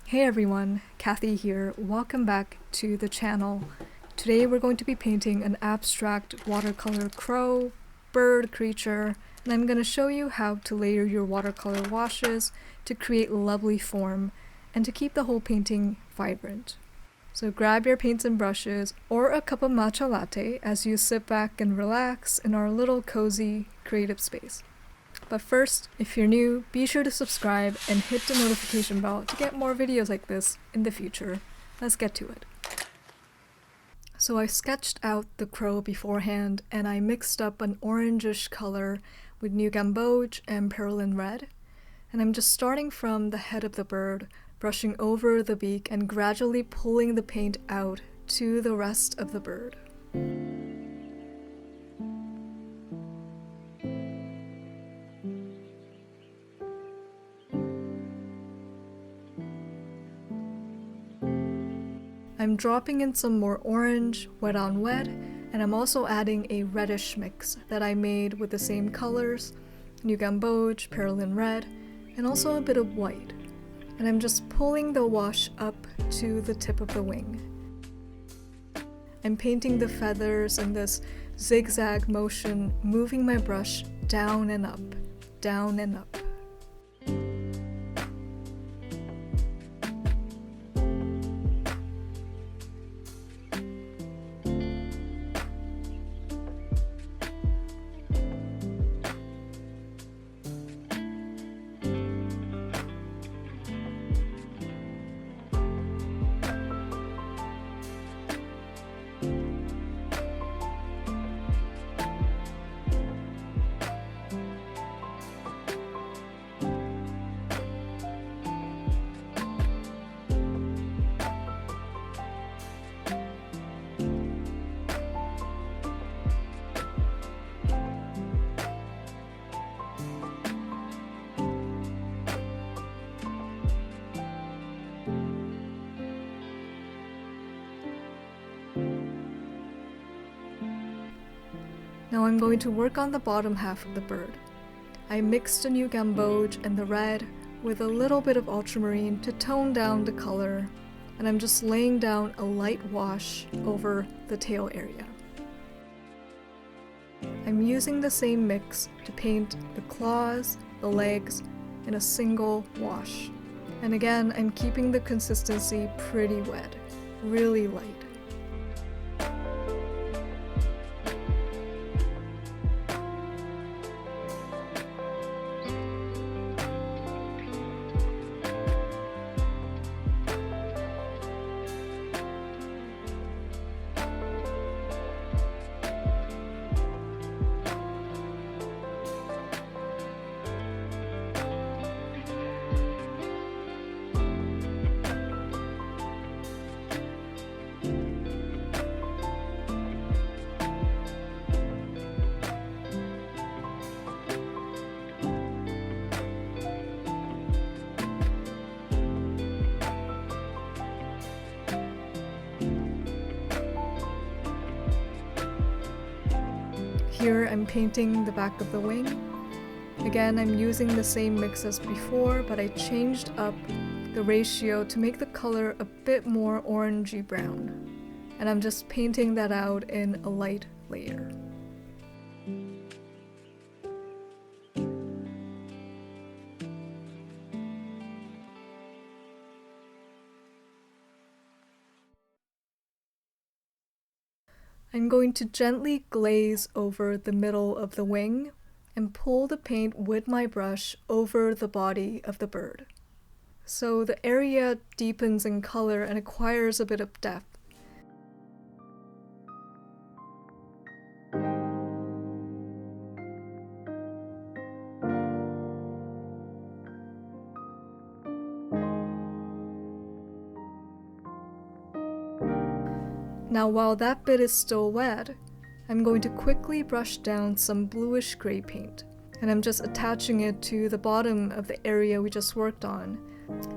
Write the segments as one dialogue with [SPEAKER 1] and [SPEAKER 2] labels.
[SPEAKER 1] Hey everyone, Kathy here. Welcome back to the channel. Today we're going to be painting an abstract watercolor crow, bird, creature, and I'm going to show you how to layer your watercolor washes to create lovely form and to keep the whole painting vibrant. So grab your paints and brushes or a cup of matcha latte as you sit back and relax in our little cozy creative space. But first, if you're new, be sure to subscribe and hit the notification bell to get more videos like this in the future. Let's get to it. So I sketched out the crow beforehand and I mixed up an orangish color with new Gamboge and Perylene red. And I'm just starting from the head of the bird, brushing over the beak and gradually pulling the paint out to the rest of the bird. I'm dropping in some more orange, wet on wet, and I'm also adding a reddish mix that I made with the same colors, new Gamboge, Perylene red, and also a bit of white. And I'm just pulling the wash up to the tip of the wing. I'm painting the feathers in this zigzag motion, moving my brush down and up, down and up. Now I'm going to work on the bottom half of the bird. I mixed the new Gamboge and the red with a little bit of ultramarine to tone down the color, and I'm just laying down a light wash over the tail area. I'm using the same mix to paint the claws, the legs, in a single wash. And again, I'm keeping the consistency pretty wet, really light. Here I'm painting the back of the wing. Again, I'm using the same mix as before, but I changed up the ratio to make the color a bit more orangey brown. And I'm just painting that out in a light layer. I'm going to gently glaze over the middle of the wing and pull the paint with my brush over the body of the bird. So the area deepens in color and acquires a bit of depth. Now while that bit is still wet, I'm going to quickly brush down some bluish gray paint, and I'm just attaching it to the bottom of the area we just worked on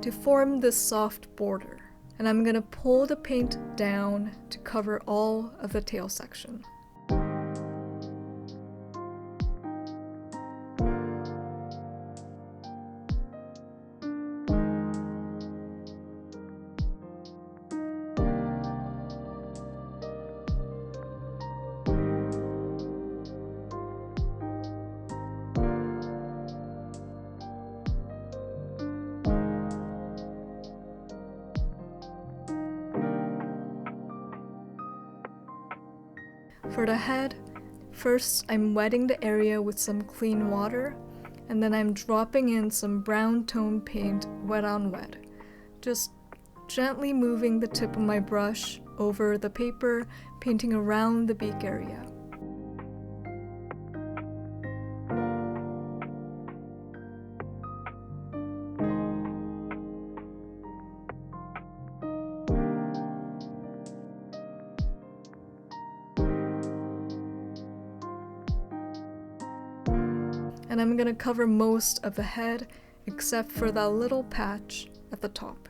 [SPEAKER 1] to form this soft border. And I'm going to pull the paint down to cover all of the tail section. For the head, first I'm wetting the area with some clean water, and then I'm dropping in some brown tone paint wet on wet. Just gently moving the tip of my brush over the paper, painting around the beak area. And I'm gonna cover most of the head except for that little patch at the top.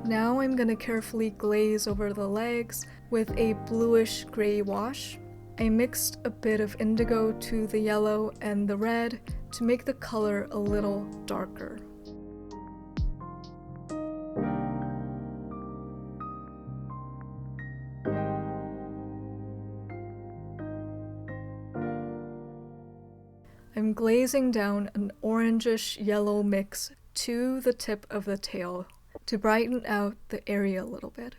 [SPEAKER 1] Now I'm gonna carefully glaze over the legs with a bluish gray wash. I mixed a bit of indigo to the yellow and the red to make the color a little darker. I'm glazing down an orangish yellow mix to the tip of the tail to brighten out the area a little bit.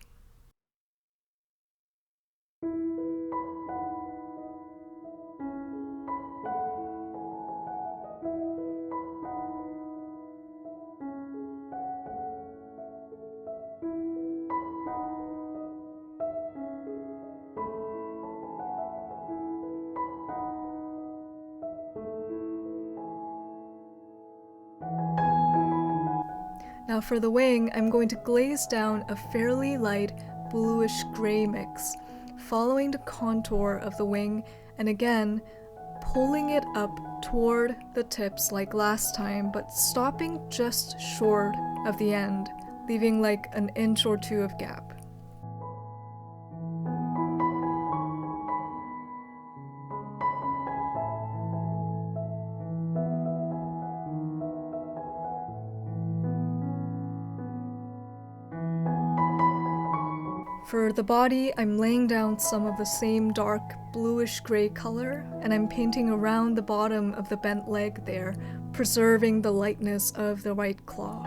[SPEAKER 1] Now for the wing, I'm going to glaze down a fairly light bluish gray mix, following the contour of the wing and again pulling it up toward the tips like last time, but stopping just short of the end, leaving like an inch or two of gap. For the body, I'm laying down some of the same dark bluish-gray color, and I'm painting around the bottom of the bent leg there, preserving the lightness of the white claw.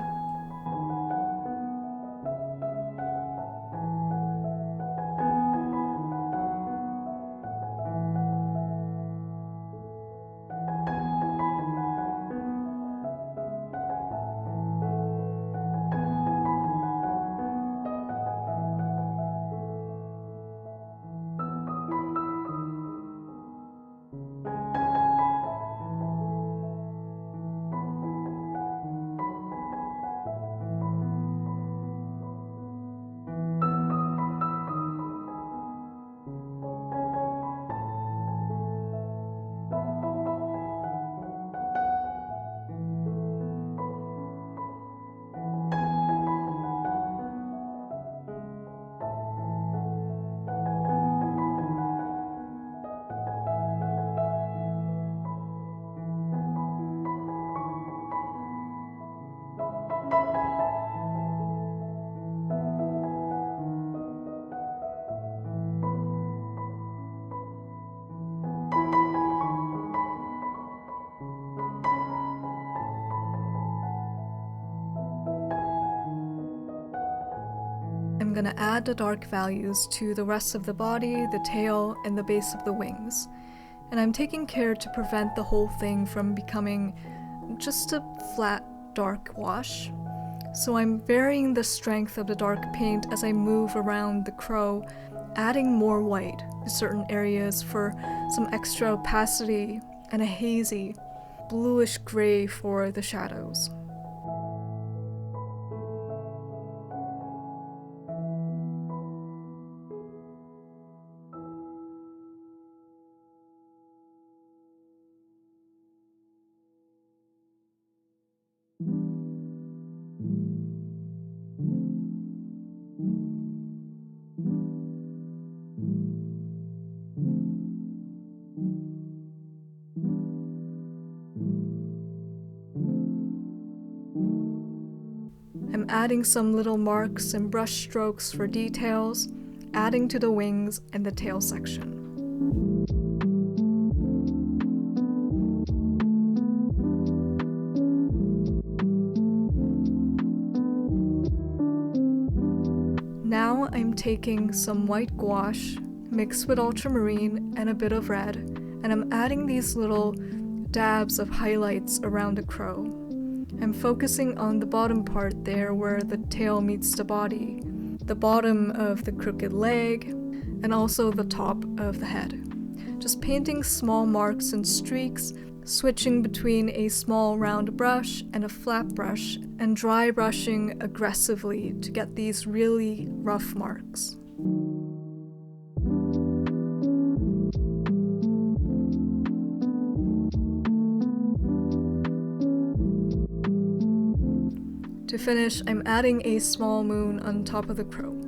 [SPEAKER 1] I'm gonna add the dark values to the rest of the body, the tail, and the base of the wings. And I'm taking care to prevent the whole thing from becoming just a flat, dark wash. So I'm varying the strength of the dark paint as I move around the crow, adding more white to certain areas for some extra opacity and a hazy, bluish gray for the shadows. I'm adding some little marks and brush strokes for details, adding to the wings and the tail section. Now I'm taking some white gouache mixed with ultramarine and a bit of red, and I'm adding these little dabs of highlights around the crow. I'm focusing on the bottom part there where the tail meets the body, the bottom of the crooked leg, and also the top of the head. Just painting small marks and streaks, switching between a small round brush and a flat brush, and dry brushing aggressively to get these really rough marks. To finish, I'm adding a small moon on top of the crow.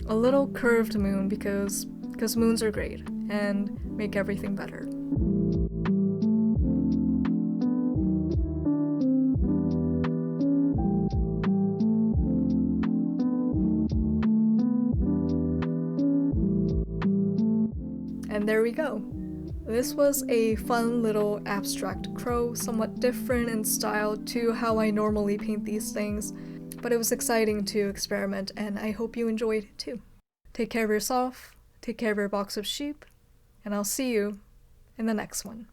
[SPEAKER 1] A little curved moon because moons are great and make everything better. And there we go. This was a fun little abstract crow, somewhat different in style to how I normally paint these things, but it was exciting to experiment and I hope you enjoyed it too. Take care of yourself, take care of your box of sheep, and I'll see you in the next one.